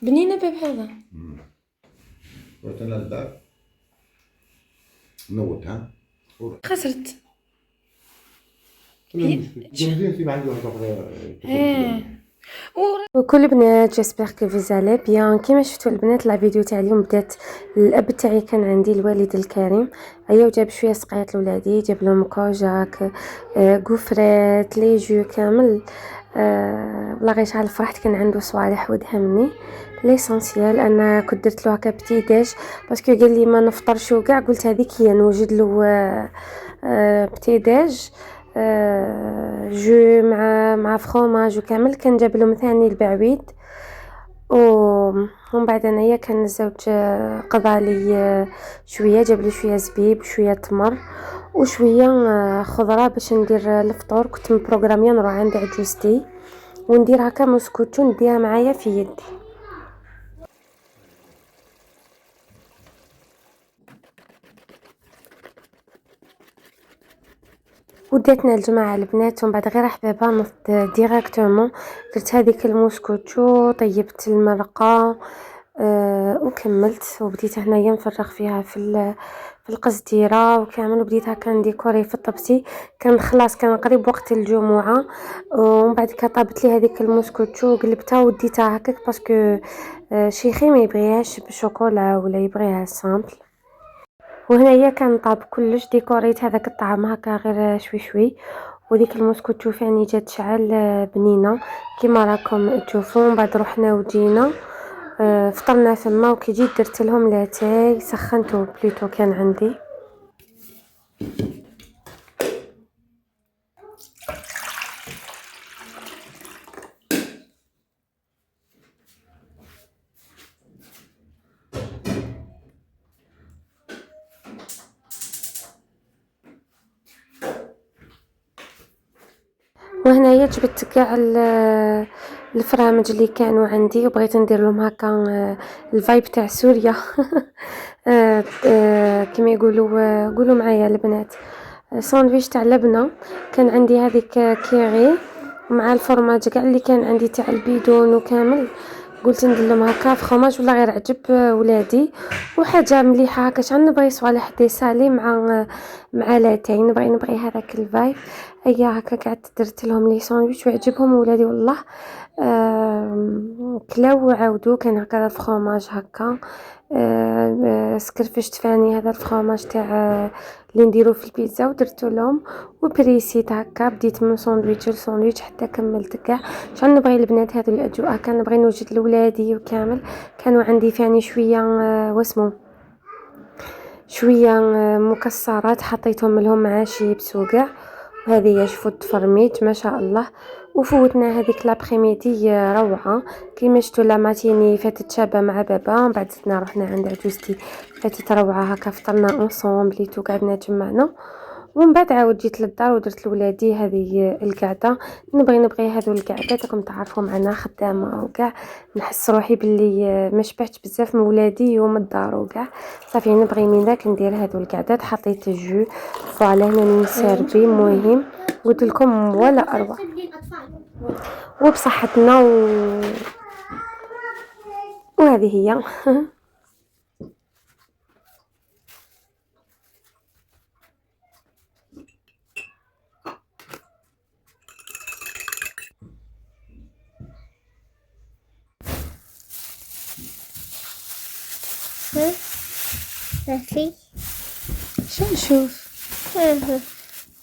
بنينة باب هذا. رحت انا للدار نوتها خسرت. وكل بنات جيسبر كو فيزالي بيان. كيما شفتوا البنات لا فيديو تاع اليوم بدات الاب تاعي كان عندي الوالد الكريم ايا وجاب شويه سقايط لولادي جاب لهم كوجاك غوفريت لي جو كامل والله غير شحال فرحت كان عنده صوالح ودهمني ليسونسيال. انا كنت درت له هكا بتي داج باسكو قال لي ما نفطرش وكاع قلت هذيك هي نوجد له بتي داج جو مع فخوماج وكامل. كان جاب لهم ثاني البعويد ومن بعد انايا كان الزوج قضى لي شويه جاب لي شويه زبيب وشويه تمر وشويه خضره باش ندير الفطور. كنت مبروغراميه نروح عند عجوزتي وندير هكا مسكوتو نديها معايا في يدي. وداتنا الجماعه البنات ومن بعد غير حبابه نضت ديراكتومون درت هذيك المسكوتشو طيبت المرقه وكملت وبديت هنايا نفرغ فيها في القزديره وكامل وبديت هكا نديكوري في الطبسي. كان خلاص كان قريب وقت الجمعه ومن بعد كطابت لي هذيك المسكوتشو قلبتها وديتها هكاك باسكو شيخي ما يبغيهاش بالشوكولا ولا يبغيها سامبل. وهنايا كان طاب كلش ديكوريت هذاك الطعام هكا غير شوي شوي وديك المسكوتشو فاني جات شعل بنينه كيما راكم تشوفوا. من بعد رحنا وجينا فطرنا فما وكي جيت درت لهم لاتاي سخنته بليتو كان عندي. وهنايا جبت كاع الفرامج اللي كانوا عندي وبغيت ندير لهم هكا الفايب تاع سوريا كما يقولوا قولوا معايا البنات ساندويتش تاع لبنه. كان عندي هذيك كيري مع الفرماج كاع اللي كان عندي تاع البيدون وكامل قلت ندير لهم هكا فخوماج ولا غير عجب ولادي وحاجه مليحه هكا. شحال نبغي صوالح دي سالي مع لاتاي نبغي هذاك الفايب ايا هكا قعدت درت لهم لي ساندويتش وعجبهم ولادي والله كلاو وعاودوا. كان هكا الفخوماج هكا سكرفشت فاني هذا الفخوماج تاع اللي نديرو في البيتزا ودرت لهم وبريسيت هكا بديت من ساندويتش لساندويتش حتى كملت كاع. شحال نبغي البنات هذو الاجواء كان نبغي نوجد لولادي وكامل. كانوا عندي فاني شويه واسمو شويه مكسرات حطيتهم لهم مع شيبس وكاع. وهذه هي شوفوا تفرميت ما شاء الله. وفوتنا هذيك لابريميدي روعه كيما شفتوا لا ماتيني فاتت شابه مع بابا. من بعد زدنا رحنا عند عجوزتي فاتت روعه هكا فطرنا اونصومبل قعدنا جمعنا. ومن بعد عاود جيت للدار ودرت لولادي هذه القعده. نبغي هذو القعدات راكم تعرفوا معنا خدامه وكاع نحس روحي باللي ما شبعتش بزاف من ولادي يوم الدار وكاع صافي نبغي من ذاك ندير هذو القعدات. حطيت الجو فوالا هنا نسيرفي مهم قلت لكم ولا اروع وبصحتنا وهذه هي ما في شو نشوف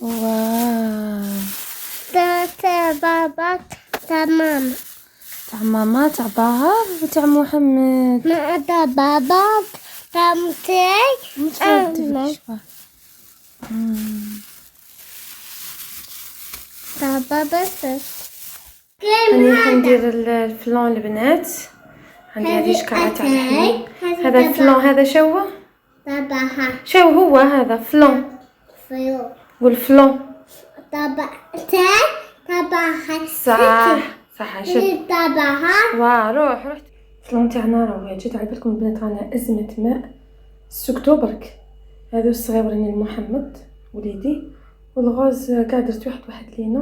واو تاع بابا تاع ماما تاع ماما تاع باهر وتاع محمد ما تاع بابا تاع متاي تاع بابا أنا حندير الفلان البنات عندي هذه شكعة تاع الحليب. هذا الفلان هذا شو بابا شو هو هذا فلان فيو والفلان بابا تاع صح شد تاع روح رحت الفلان تاعنا راه واجد. على بالكم البنات رانا أزمة ماء السكتو برك. هذو الصغيرين لمحمد وليدي والغاز قاعد درت واحد لينا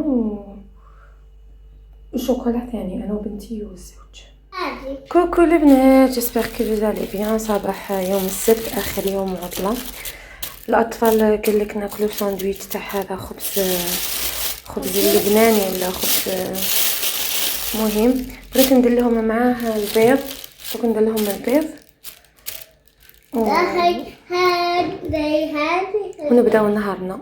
الشوكولا ثاني انا وبنتي والزوج. هذه كوكو البنات، جيسبر كو vous allez bien. صباح يوم السبت، اخر يوم عطلة. الاطفال قالك ناكلو ساندويتش تاع هذا خبز اللبناني ولا خبز مهم. بغيت ندير لهم معاه البيض، دوك ندير لهم البيض هذه ونبداو نهارنا.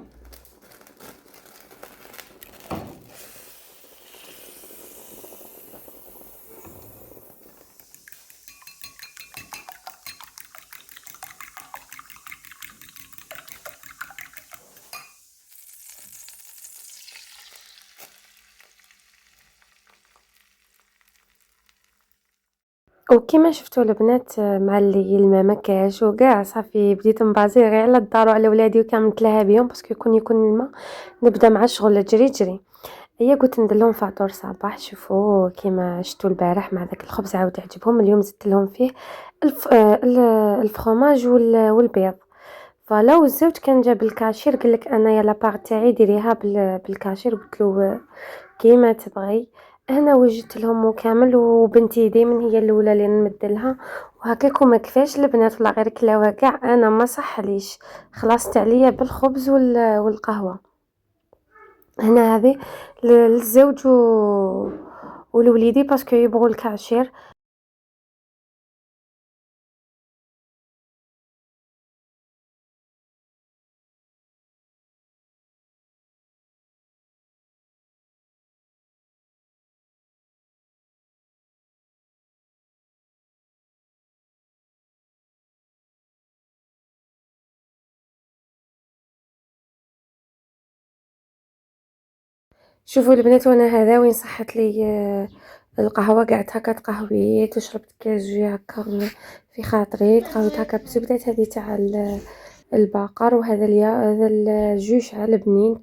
وكيما شفتوا البنات مع الليل ما مكاش وكاع صافي بديت نبازي غير على الدار وعلى ولادي وكامل نتلهى بهم باسكو يكون الماء نبدا مع الشغل جري. هي قلت ندير لهم فطور صباح. شوفوا كيما شفتوا البارح مع داك الخبز عاود عجبهم. اليوم زدت لهم فيه الفرomاج والبيض. فلا والزوج كان جاب الكاشير قالك انا يا لابار تاعي ديريها بالكاشير. قلت له كيما تبغي. هنا وجدت لهم كامل وبنتي دائما هي الاولى اللي نمد لها وهكاك. وما كفاش البنات ولا غير كلاوه كاع انا ما صحليش، خلصت عليا بالخبز والقهوه. هنا هذه للزوج والوليدي باسكو يبغوا الكاشير. شوفوا البنات، وانا هذا وين صحت لي القهوه قعدت هكا تقهويت وشربت كاجو هكا في خاطري. تقهويت هكا بزبدات هذه تاع البقر، وهذا هذا الجوش على بنين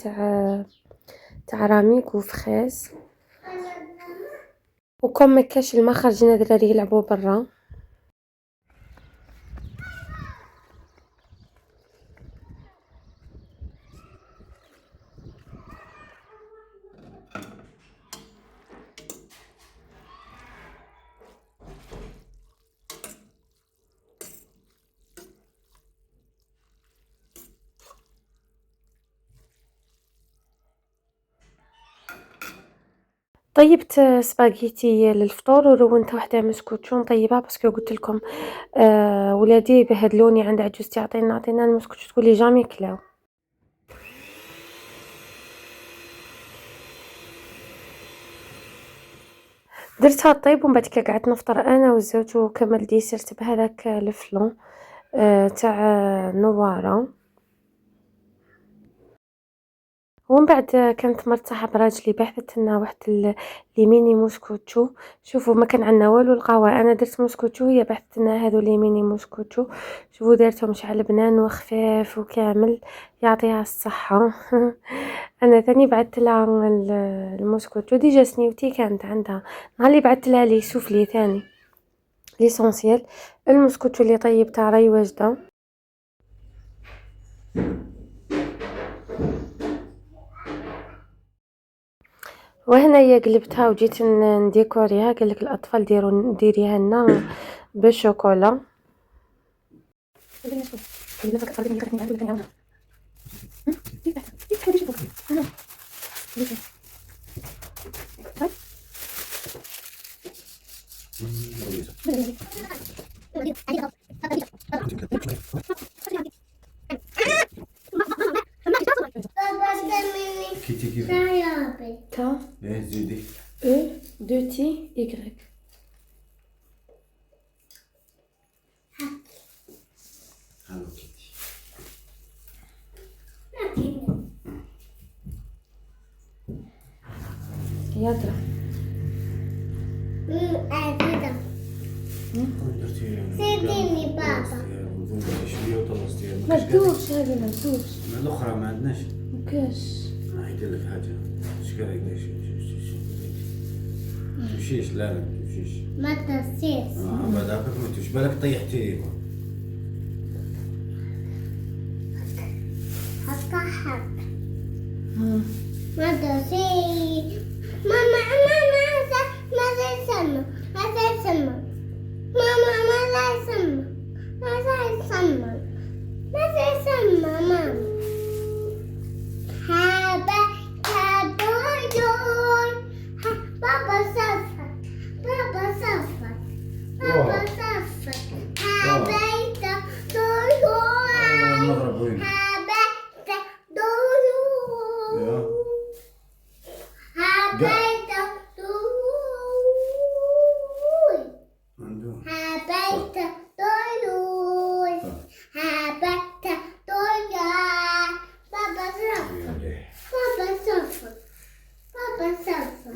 تاع راميك وفخاز. وكم ما كاش الماء خرجنا دراري يلعبوا برا. طيبت سباغيتي للفطور ورونت وحده مسكوتشو نطيبها باسكو قلت لكم ولادي يبهدلوني عند عجوزتي عطينا المسكوتشو تقولي جامي كلاو. درتها طيب ومن بعد قعدت نفطر انا والزوج وكمل ديسرت بهذاك الفلون تاع نواره. ومن بعد كانت مرتاحه براجلي بحثت لنا واحد ليميني موسكوتشو. شوفوا ما كان عندنا والو القهوه، انا درت موسكوتشو هي بحثت لنا هذو ليميني موسكوتشو. شوفوا دارتهم شحال بنان وخفاف وكامل، يعطيها الصحه. انا ثاني بعثت لها الموسكوتشو ديجا سنيوتي كانت عندها. نهار اللي بعثت لها لي سوفلي ثاني ليسونسيال. الموسكوتشو اللي طيبتها راهي واجده. وهنايا قلبتها وجيت نديكوريها. قالك الاطفال ديريها لنا بالشوكولا. كيتي كيف تا ايه زيدي او دو تي يغريك. هالو كيتي يضرب. سيديني بابا. شويه وطلصتيها ما تدوبش هذه ما تدوبش. الاخرى ما عندناش مكاش. ما يدير لك حاجه شكرا تمشيش لا تمشيش ما تنسيش. بعد هكاك ما تمشيش بالك طيحتي حتى حق ما تنسيش. ماما ماذا يسمى ماذا يسمى ماما ماذا يسمى ماذا يسمى ماذا يسمى ماما بابا سافر بابا سافر بابا سافر حبيت طيور المغرب وين؟ حبيت طيور يا حبيت طيور عنده حبيت طيور حبيت طيور بابا سافر بابا سافر بابا سافر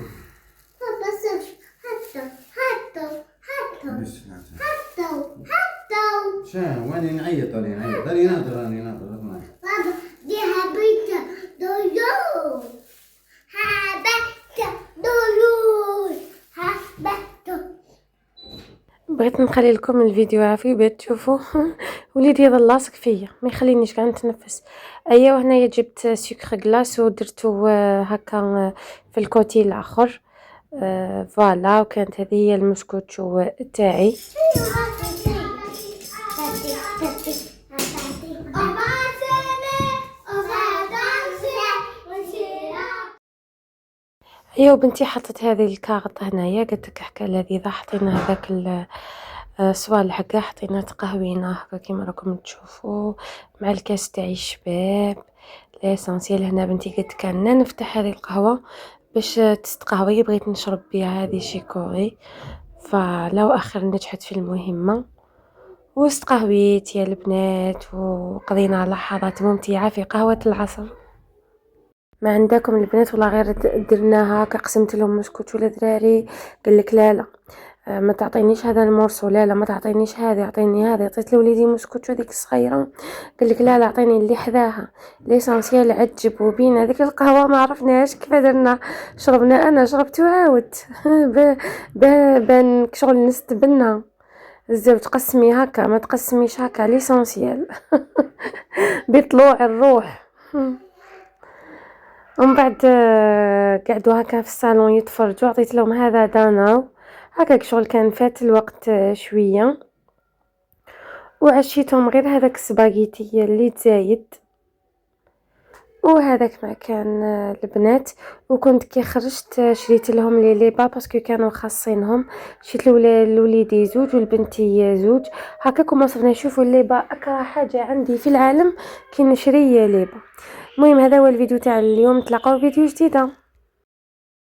بابا سافر حطوا شان وين نعيط راني ناظر اسمع بابا دي حبيت طيور حبيت طيور حبيت بغيت نخلي لكم الفيديو عافي باش تشوفوا. وليدي يظل لاصق فيا ما يخلينيش كاع نتنفس. ايوا هنايا جبت سكر كلاص ودرتو هكا في الكوتي الاخر. فوالا وكانت هذه هي المسكوتشو تاعي. ايوا بنتي حطت هذه الكارط هنايا قالت لك حكا لذيذه. حطينا هذاك الصوالح هكا حطينا تقهوينا هكا كيما راكم تشوفوا مع الكاس تاعي الشباب ليسانسيال. هنا بنتي قالت كان نفتح هذه القهوه باش تستقهوي بغيت نشرب بها هذه شيكوري. فلو اخر نجحت في المهمه واستقهويت يا البنات وقضينا لحظات ممتعه في قهوه العصر. ما عندكم البنات ولا غير درناها قسمت لهم مسكوت ولا دراري قال لك لا ما تعطينيش هذا المورسو لا ما تعطينيش هذه اعطيني هذه. عطيت لوليدي مسكوت هذيك الصغيره قال لك لا اعطيني اللي حذاها ليسانسيال عجب وبين هذيك القهوه ما عرفناش كيف درنا شربنا. انا شربت وعاودت بان شغل نستبنا الزوج تقسمي هكا ما تقسميش هكا ليسانسيال بطلوع الروح. ومن بعد قعدوا هكا في الصالون يتفرجوا. عطيت لهم هذا داناو هكاك شغل كان فات الوقت شويه وعشيتهم غير هذاك السباغيتي اللي تزايد وهذاك ما كان البنات. وكنت كي خرجت شريت لهم لي ليبا باسكو كانوا خاصينهم. شريت لوليدي زوج والبنتي زوج هكاك وما صرنا نشوفوا الليبا. اكره حاجه عندي في العالم كي نشري ليبا. المهم هذا هو الفيديو تاع اليوم. نتلاقاو في فيديو جديده.